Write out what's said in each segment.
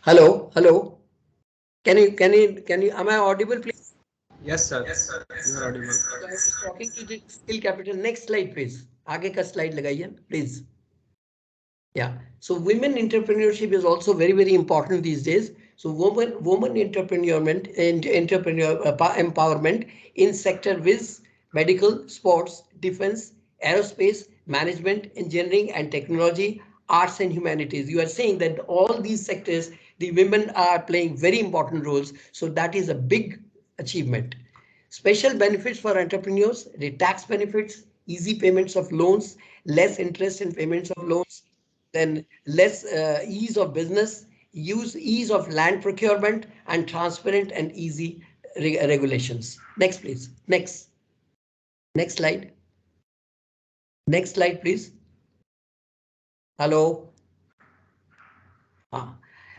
Hello, hello. Can you? Am I audible, please? Yes, sir. Yes, sir. Yes, You are sir. audible. Yes, sir. So I was talking to the skill capital. Next slide, please. आगे का slide लगाइए, please. Yeah. So women entrepreneurship is also very important these days. So woman entrepreneurment and empowerment in sector with medical, sports, defense, aerospace, management, engineering and technology, arts and humanities. You are saying that all these sectors, the women are playing very important roles. So that is a big achievement. Special benefits for entrepreneurs, the tax benefits, easy payments of loans, less interest in payments of loans, then less ease of business, ease of land procurement, and transparent and easy regulations. Next, please. Next slide. Next slide, please. Hello.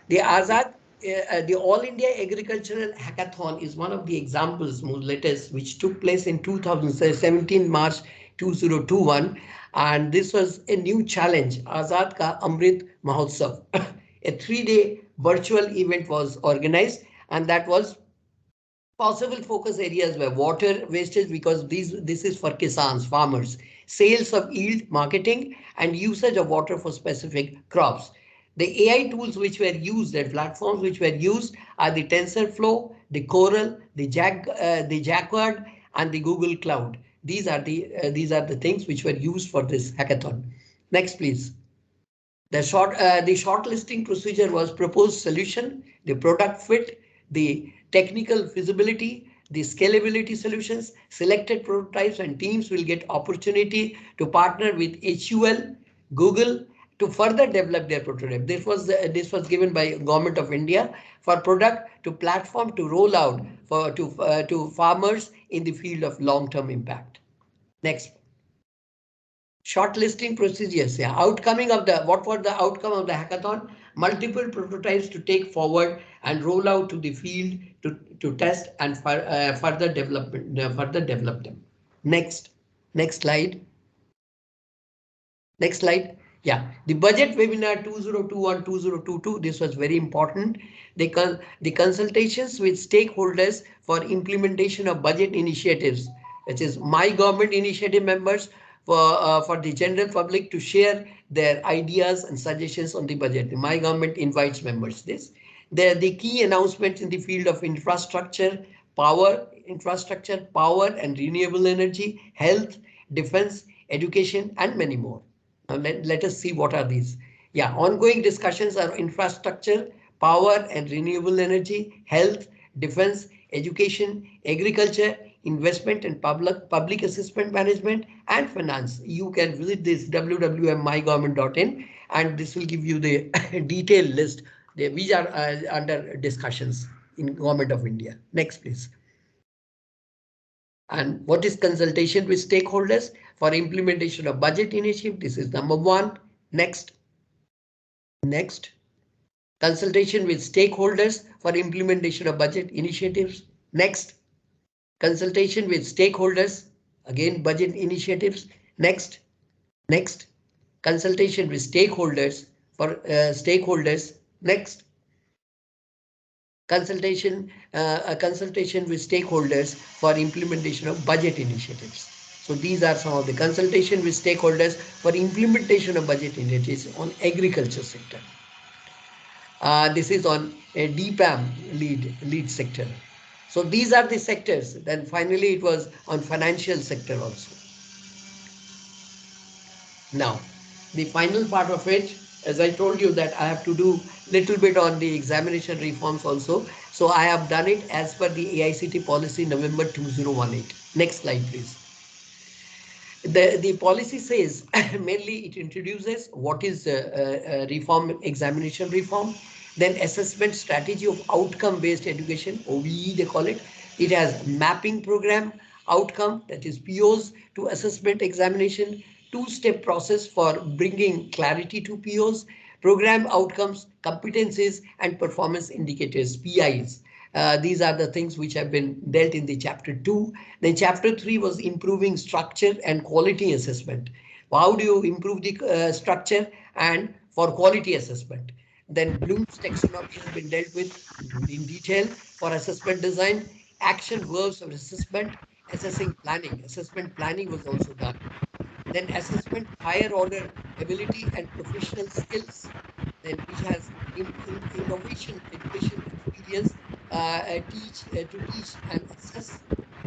The Azad, the All India Agricultural Hackathon is one of the examples, most latest, which took place in 2017 March 2021, and this was a new challenge, Azad Ka Amrit Mahotsav. A 3-day virtual event was organized, and that was possible focus areas were water wastage, because this is for kisans, farmers, sales of yield, marketing, and usage of water for specific crops. The AI tools which were used and platforms which were used are the TensorFlow, the Coral, the Jacquard, and the Google Cloud. These are the things which were used for this hackathon. Next, please. The shortlisting procedure was proposed solution, the product fit, the technical feasibility, the scalability solutions. Selected prototypes and teams will get opportunity to partner with HUL, Google, to further develop their prototype. This was given by Government of India for product to platform to roll out to farmers in the field of long-term impact. Next. Shortlisting procedures. Yeah, what were the outcome of the hackathon? Multiple prototypes to take forward and roll out to the field to test and further develop them. Next slide. Next slide. Yeah, the budget webinar 2021-2022. This was very important. The consultations with stakeholders for implementation of budget initiatives, which is my government initiative members for the general public to share their ideas and suggestions on the budget. My government invites members. The key announcements in the field of infrastructure, power and renewable energy, health, defense, education, and many more. Now let us see what are these. Yeah, ongoing discussions are infrastructure, power and renewable energy, health, defense, education, agriculture, investment and public assessment management, and finance. You can visit this www.mygovernment.in and this will give you the detailed list which are under discussions in Government of India. Next, please. And what is consultation with stakeholders for implementation of budget initiative? This is number one. Next. Consultation with stakeholders for implementation of budget initiatives. Next. Consultation with stakeholders, again budget initiatives. Next. Consultation with stakeholders for stakeholders. Next. Consultation with stakeholders for implementation of budget initiatives. So these are some of the consultation with stakeholders for implementation of budget initiatives on agriculture sector. This is on a DPAM lead sector. So these are the sectors. Then finally it was on financial sector also. Now, the final part of it, as I told you that I have to do little bit on the examination reforms also. So I have done it as per the AICTE policy November 2018. Next slide, please. The policy says mainly it introduces what is reform, examination reform, then assessment strategy of outcome based education, OBE they call it. It has mapping program outcome, that is POs, to assessment examination, two-step process for bringing clarity to POs, program outcomes, competencies and performance indicators, PIs. These are the things which have been dealt in the chapter 2. Then chapter 3 was improving structure and quality assessment. How do you improve the structure and for quality assessment? Then Bloom's taxonomy has been dealt with in detail for assessment design, action verbs of assessment, assessing planning. Assessment planning was also done. Then assessment higher order ability and professional skills, then which has innovation education experience to teach and assess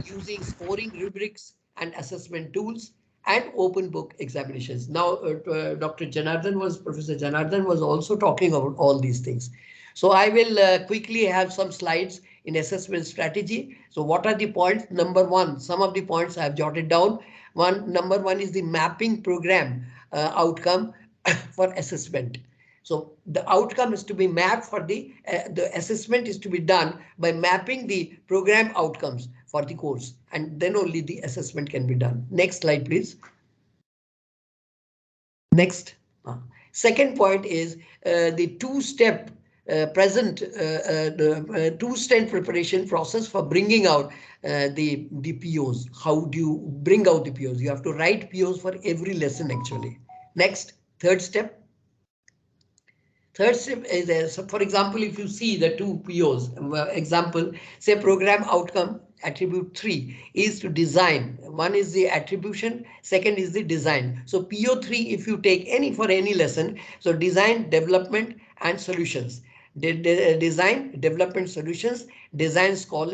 using scoring rubrics and assessment tools and open book examinations. Now Professor Janardhan was also talking about all these things. So I will quickly have some slides in assessment strategy. So what are the points? Number one, some of the points I have jotted down. Number one is the mapping program outcome for assessment. So the outcome is to be mapped for the assessment is to be done by mapping the program outcomes for the course, and then only the assessment can be done. Next slide, please. Next. Second point is the two-step two-step preparation process for bringing out the POs. How do you bring out the POs? You have to write POs for every lesson actually. Next, third step. Third step is, so for example, if you see the two POs, example, say program outcome attribute 3 is to design. One is the attribution, second is the design. So PO3, if you take for any lesson, so design, development and solutions. Design, development solutions, design school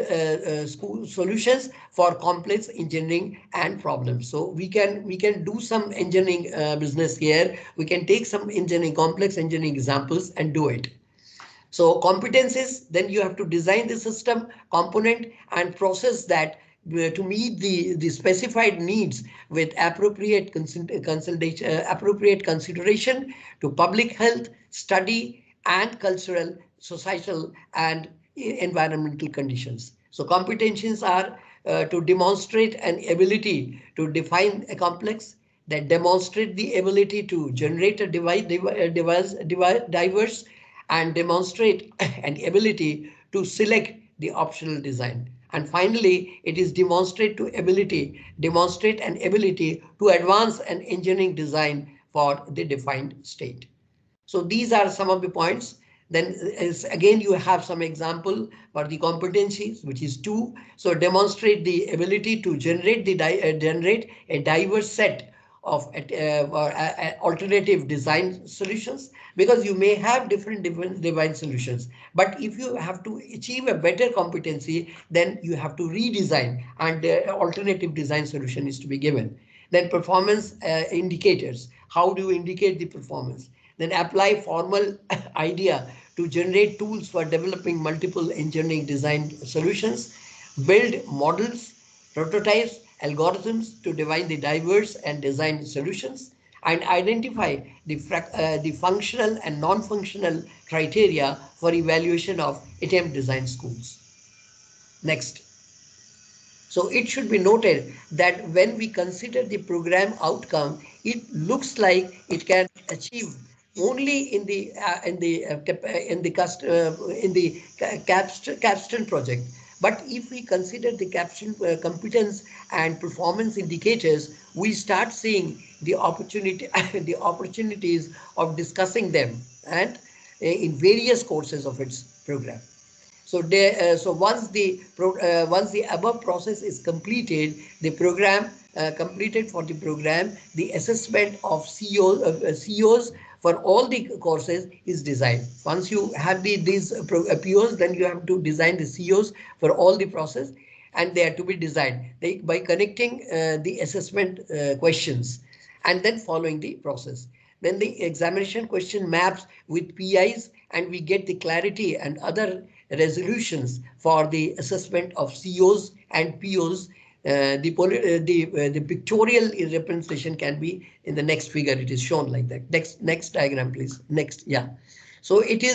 solutions for complex engineering and problems. So we can do some engineering business here. We can take some complex engineering examples and do it. So competencies, then you have to design the system, component and process that to meet the specified needs with appropriate consideration to public health, study, and cultural, societal, and environmental conditions. So competencies are to demonstrate an ability to define a complex, that demonstrate the ability to generate a diverse, and demonstrate an ability to select the optional design. And finally, it is demonstrate an ability to advance an engineering design for the defined state. So these are some of the points. Then again, you have some example for the competencies, which is 2. So demonstrate the ability to generate a diverse set of alternative design solutions, because you may have different design solutions, but if you have to achieve a better competency, then you have to redesign, and the alternative design solution is to be given. Then performance indicators. How do you indicate the performance? Then apply formal idea to generate tools for developing multiple engineering design solutions. Build models, prototypes, algorithms to define the diverse and design solutions, and identify the functional and non-functional criteria for evaluation of attempt design schools. Next. So it should be noted that when we consider the program outcome, it looks like it can achieve only in the capstone project. But if we consider the capstone competence and performance indicators, we start seeing the opportunity the opportunities of discussing them, and in various courses of its program. So once the above process is completed, the program completed for the program, the assessment of COs for all the courses is designed. Once you have these POs, then you have to design the COs for all the process, and they are to be designed by connecting the assessment questions and then following the process. Then the examination question maps with PIs, and we get the clarity and other resolutions for the assessment of COs and POs. The pictorial representation can be in the next figure. It is shown like that. Next diagram, please. Next, yeah. So it is